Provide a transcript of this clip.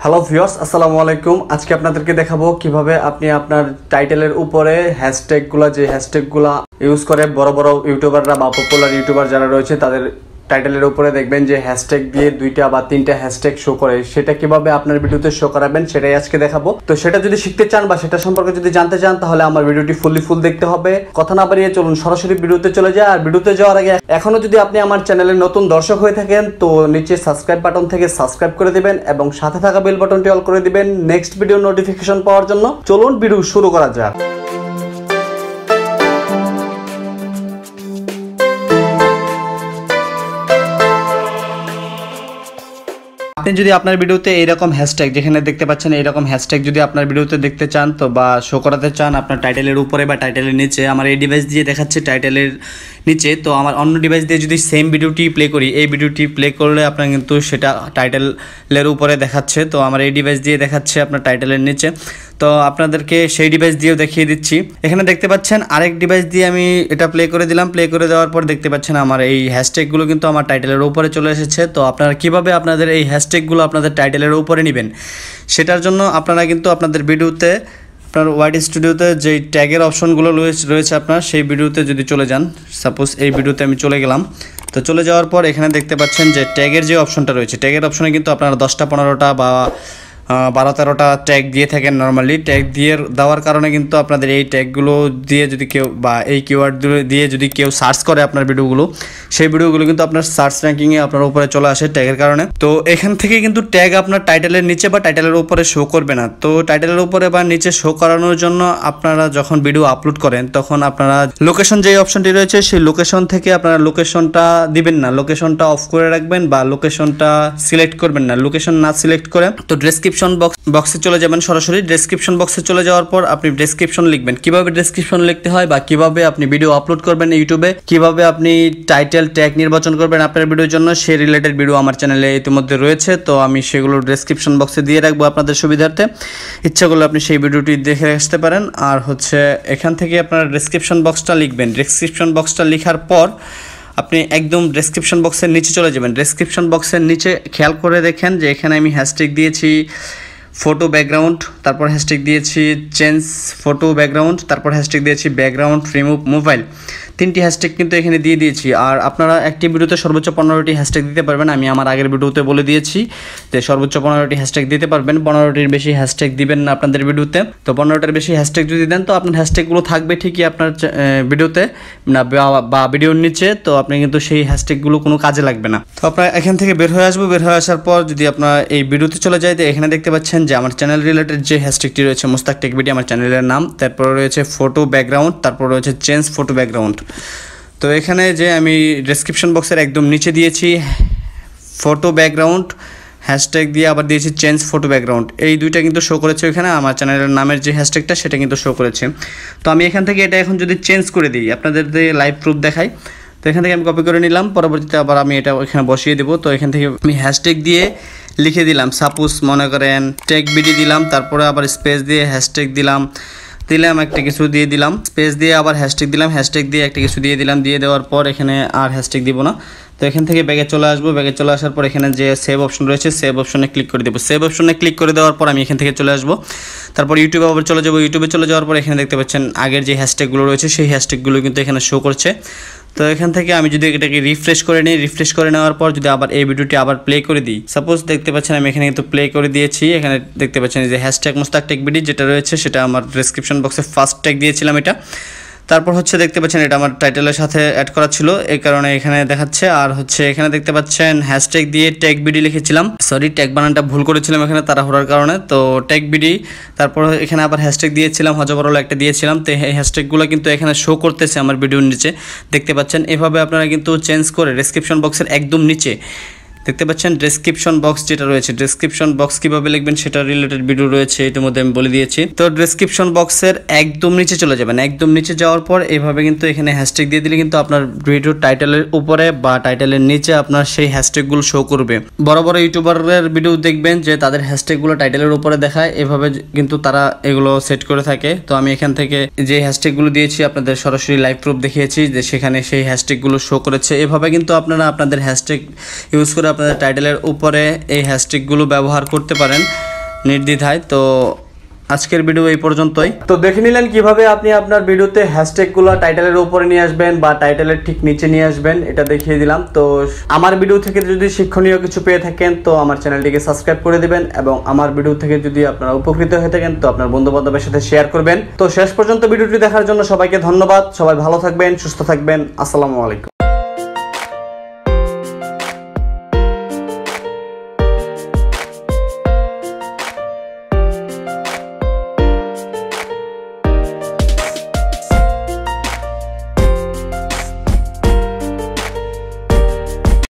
Hello viewers, আসসালামু আলাইকুম। আজকে আপনাদেরকে দেখাবো কিভাবে আপনি আপনার টাইটেলের উপরে হ্যাশট্যাগুলো ইউজ করে বড় বড় ইউটিউবাররা বা পপুলার ইউটিউবার যারা রয়েছে তাদের টাইটেলের উপরে দেখবেন যে হ্যাশট্যাগ দিয়ে 2টা বা 3টা হ্যাশট্যাগ শো করে, সেটা কিভাবে আপনার ভিডিওতে শো করাবেন সেটাই আজকে দেখাবো। তো সেটা যদি শিখতে চান বা সেটা সম্পর্কে যদি জানতে চান তাহলে আমার ভিডিওটি ফুল দেখতে হবে। কথা না বাড়িয়ে চলুন সরাসরি ভিডিওতে চলে যায়। আর ভিডিওতে যাওয়ার আগে এখনো যদি আপনি আমার চ্যানেলের নতুন দর্শক হয়ে থাকেন তো নিচে সাবস্ক্রাইব বাটন থেকে সাবস্ক্রাইব করে দিবেন এবং সাথে থাকা বেল বাটনটি অল করে দিবেন নেক্সট ভিডিও নোটিফিকেশন পাওয়ার জন্য। চলুন ভিডিও শুরু করা যাক। আপনি যদি আপনার ভিডিওতে এইরকম হ্যাশট্যাগ যেখানে দেখতে পাচ্ছেন এইরকম হ্যাশট্যাগ যদি আপনার ভিডিওতে দেখতে চান তো বা শো করাতে চান আপনার টাইটেলের উপরে বা টাইটেলের নিচে, আমার এই ডিভাইস দিয়ে দেখাচ্ছে টাইটেলের নিচে, তো আমার অন্য ডিভাইস দিয়ে যদি সেম ভিডিওটি প্লে করি, এই ভিডিওটি প্লে করলে আপনার কিন্তু সেটা টাইটেলের উপরে দেখাচ্ছে। তো আমার এই ডিভাইস দিয়ে দেখাচ্ছে আপনার টাইটেলের নিচে। তো আপনাদেরকে সেই ডিভাইস দিয়েও দেখিয়ে দিচ্ছি। এখানে দেখতে পাচ্ছেন আরেক ডিভাইস দিয়ে আমি এটা প্লে করে দিলাম। প্লে করে দেওয়ার পর দেখতে পাচ্ছেন আমার এই হ্যাশট্যাগুলো কিন্তু আমার টাইটেলের উপরে চলে এসেছে। তো আপনারা কিভাবে আপনাদের এই হ্যাশট্যাগুলো আপনাদের টাইটেলের উপরে নেবেন সেটার জন্য আপনারা কিন্তু আপনাদের ভিডিওতে আপনার ওয়াইড স্টুডিওতে যেই ট্যাগের অপশনগুলো রয়েছে আপনার সেই ভিডিওতে যদি চলে যান, সাপোজ এই ভিডিওতে আমি চলে গেলাম। তো চলে যাওয়ার পর এখানে দেখতে পাচ্ছেন যে ট্যাগের যে অপশনটা রয়েছে, ট্যাগের অপশনে কিন্তু আপনারা 10টা 15টা বা 12-13টা ট্যাগ দিয়ে থাকেন। নর্মালি ট্যাগ দিয়ে দেওয়ার কারণে কিন্তু আপনাদের এই ট্যাগগুলো দিয়ে যদি কেউ বা এই কিওয়ার্ডগুলো দিয়ে যদি কেউ সার্চ করে আপনার ভিডিওগুলো, সেই ভিডিওগুলো কিন্তু আপনার সার্চ র্যাঙ্কিংয়ে আপনার উপরে চলে আসে ট্যাগের কারণে। তো এখান থেকে কিন্তু ট্যাগ আপনার টাইটেলের নিচে বা টাইটেলের উপরে শো করবে না। তো টাইটেলের উপরে বা নিচে শো করানোর জন্য আপনারা যখন ভিডিও আপলোড করেন তখন আপনারা লোকেশন যেই অপশনটি রয়েছে সেই লোকেশন থেকে আপনারা লোকেশনটা দিবেন না, লোকেশনটা অফ করে রাখবেন বা লোকেশনটা সিলেক্ট করবেন না। লোকেশন না সিলেক্ট করে তো ডেসক্রিপশন বক্সে চলে যাবেন। সরাসরি ডেসক্রিপশন বক্সে চলে যাওয়ার পর আপনি ডেসক্রিপশন লিখবেন। কিভাবে ডেসক্রিপশন লিখতে হয় বা কিভাবে আপনি ভিডিও আপলোড করবেন ইউটিউবে, কিভাবে আপনি টাইটেল ট্যাগ নির্বাচন করবেন আপনার ভিডিওর জন্য, সেই রিলেটেড ভিডিও আমার চ্যানেলে ইতিমধ্যে রয়েছে। তো আমি সেগুলো ডেসক্রিপশন বক্সে দিয়ে রাখবো আপনাদের সুবিধার্থে। ইচ্ছা করলে আপনি সেই ভিডিওটি দেখে আসতে পারেন। আর এখান থেকে আপনারা ডেসক্রিপশন বক্সটা লিখবেন। ডেসক্রিপশন বক্সটা লেখার পর আপনি একদম ডেসক্রিপশন বক্সের নিচে চলে যাবেন। ডেসক্রিপশন বক্সের নিচে খেয়াল করে দেখেন যে এখানে আমি হ্যাশট্যাগ দিয়েছি ফটো ব্যাকগ্রাউন্ড, তারপর হ্যাশট্যাগ দিয়েছি চেঞ্জ ফটো ব্যাকগ্রাউন্ড, তারপর হ্যাশট্যাগ দিয়েছি ব্যাকগ্রাউন্ড রিমুভ মোবাইল। 3টি হ্যাশট্যাগ কিন্তু এখানে দিয়ে দিয়েছি। আর আপনারা একটি ভিডিওতে সর্বোচ্চ 15টি হ্যাশট্যাগ দিতে পারবেন। আমি আমার আগের ভিডিওতে বলে দিয়েছি যে সর্বোচ্চ 15টি হ্যাশট্যাগ দিতে পারবেন। 15টির বেশি হ্যাশট্যাগ দিবেন না আপনাদের ভিডিওতে। তো 15টার বেশি হ্যাশট্যাগ যদি দেন তো আপনার হ্যাশট্যাগুলো থাকবে ঠিকই আপনার ভিডিওতে না বা ভিডিওর নিচে, তো আপনি কিন্তু সেই হ্যাশট্যাগুলো কোনো কাজে লাগবে না। তো আপনারা এখান থেকে বের হয়ে আসবো। বের হয়ে আসার পর যদি আপনার এই ভিডিওতে চলে যায় তো এখানে দেখতে পাচ্ছেন যে আমার চ্যানেল রিলেটেড যে হ্যাশট্যাগটি রয়েছে মুস্তাক টেক ভিডিও আমার চ্যানেলের নাম, তারপর রয়েছে ফটো ব্যাকগ্রাউন্ড, তারপর রয়েছে চেঞ্জ ফটো ব্যাকগ্রাউন্ড। তো এখানে যে আমি ডেসক্রিপশন বক্সের একদম নিচে দিয়েছি ফটো ব্যাকগ্রাউন্ড, হ্যাশট্যাগ দিয়ে আবার দিয়েছি চেঞ্জ ফটো ব্যাকগ্রাউন্ড। এই দুইটা কিন্তু শো করেছে ওইখানে। আমার চ্যানেলের নামের যে হ্যাশট্যাগটা সেটা কিন্তু শো করেছে। তো আমি এখান থেকে এটা এখন যদি চেঞ্জ করে দিই আপনাদের লাইভ প্রুফ দেখাই। তো এখান থেকে আমি কপি করে নিলাম, পরবর্তীতে আবার আমি এটা এখানে বসিয়ে দেবো। তো এখান থেকে আমি হ্যাশট্যাগ দিয়ে লিখে দিলাম, সাপোজ মনে করেন টেক বিডি দিলাম, তারপরে আবার স্পেস দিয়ে হ্যাশট্যাগ দিলাম একটা কিছু দিয়ে দিলাম, স্পেস দিয়ে আবার হ্যাশট্যাগ দিলাম, হ্যাশট্যাগ দিয়ে একটা কিছু দিয়ে দিলাম। দিয়ে দেওয়ার পর এখানে আর হ্যাশট্যাগ দিব না। তো এখান থেকে ব্যাগে চলে আসবো। ব্যাগে চলে আসার পর এখানে যে সেভ অপশন রয়েছে সেভ অপশনে ক্লিক করে দেবো। সেভ অপশনে ক্লিক করে দেওয়ার পর আমি এখান থেকে চলে আসবো। তারপর ইউটিউবে আবার চলে যাবো। ইউটিউবে চলে যাওয়ার পর এখানে দেখতে পাচ্ছেন আগের যে হ্যাশট্যাগুলো রয়েছে সেই হ্যাশট্যাগুলো কিন্তু এখানে শো করছে। তো এখান থেকে আমি যদি এটাকে রিফ্রেশ করে নিই, রিফ্রেশ করে নেওয়ার পর যদি আবার এই ভিডিওটি আবার প্লে করে দিই, সাপোজ দেখতে পাচ্ছেন আমি এখানে কিন্তু প্লে করে দিয়েছি। এখানে দেখতে পাচ্ছেন যে হ্যাশট্যাগ মুস্তাক টেক ভিডিও যেটা রয়েছে সেটা আমার ডেসক্রিপশন বক্সে ফার্স্ট ট্যাগ দিয়েছিলাম এটা। তারপর দেখতে পাচ্ছেন এটা আমার টাইটেলের সাথে অ্যাড করা ছিল, এই কারণে এখানে দেখাচ্ছে। আর এখানে দেখতে পাচ্ছেন হ্যাশট্যাগ দিয়ে ট্যাগ বিডি লিখেছিলাম, সরি ট্যাগ বানানটা ভুল করেছিলাম এখানে তাড়াহুড়ার কারণে। তো ট্যাগ বিডি, তারপর এখানে আবার হ্যাশট্যাগ দিয়েছিলাম হজবরল একটা দিয়েছিলাম। তো এই হ্যাশট্যাগুলো কিন্তু এখানে শো করতেছে আমার ভিডিওর নিচে দেখতে পাচ্ছেন। এভাবে আপনারা কিন্তু চেঞ্জ করে ডেসক্রিপশন বক্সের একদম নিচে দেখতে পাচ্ছেন ডেসক্রিপশন বক্স যেটা রয়েছে, ডেসক্রিপশন বক্স কিভাবে লিখবেন সেটা রিলেটেড ভিডিও রয়েছে, ইতিমধ্যে আমি বলে দিয়েছি। তো ডেসক্রিপশন বক্সের একদম নিচে চলে যাবেন। একদম নিচে যাওয়ার পর এইভাবে কিন্তু এখানে হ্যাশট্যাগ দিয়ে দিলে কিন্তু আপনার ভিডিওর টাইটেলের উপরে বা টাইটেলের নিচে আপনার সেই হ্যাশট্যাগুলো শো করবে। বড় বড় ইউটিউবারের ভিডিও দেখবেন যে তাদের হ্যাশট্যাগুলো টাইটেলের উপরে দেখায়, এভাবে কিন্তু তারা এগুলো সেট করে থাকে। তো আমি এখান থেকে যে হ্যাশট্যাগুলো দিয়েছি আপনাদের সরাসরি লাইভ প্রুফ দেখিয়েছি যে সেখানে সেই হ্যাশট্যাগুলো শো করেছে। এভাবে কিন্তু আপনারা আপনাদের হ্যাশট্যাগ ইউজ করে আপনাদের টাইটেলের উপরে এই হ্যাশট্যাগুলো ব্যবহার করতে পারেন। নির্দ্বিধায়। তো আজকের ভিডিও এই পর্যন্তই। তো দেখে নিলেন কিভাবে আপনি আপনার ভিডিওতে হ্যাশট্যাগুলো টাইটেলের উপরে নিয়ে আসবেন বা টাইটেলের ঠিক নিচে নিয়ে আসবেন, এটা দেখিয়ে দিলাম। তো আমার ভিডিও থেকে যদি শিক্ষণীয় কিছু পেয়ে থাকেন তো আমার চ্যানেলটিকে সাবস্ক্রাইব করে দিবেন, এবং আমার ভিডিও থেকে যদি আপনারা উপকৃত হয়ে থাকেন তো আপনার বন্ধু বান্ধবের সাথে শেয়ার করবেন। তো শেষ পর্যন্ত ভিডিওটি দেখার জন্য সবাইকে ধন্যবাদ। সবাই ভালো থাকবেন, সুস্থ থাকবেন। আসসালামু আলাইকুম।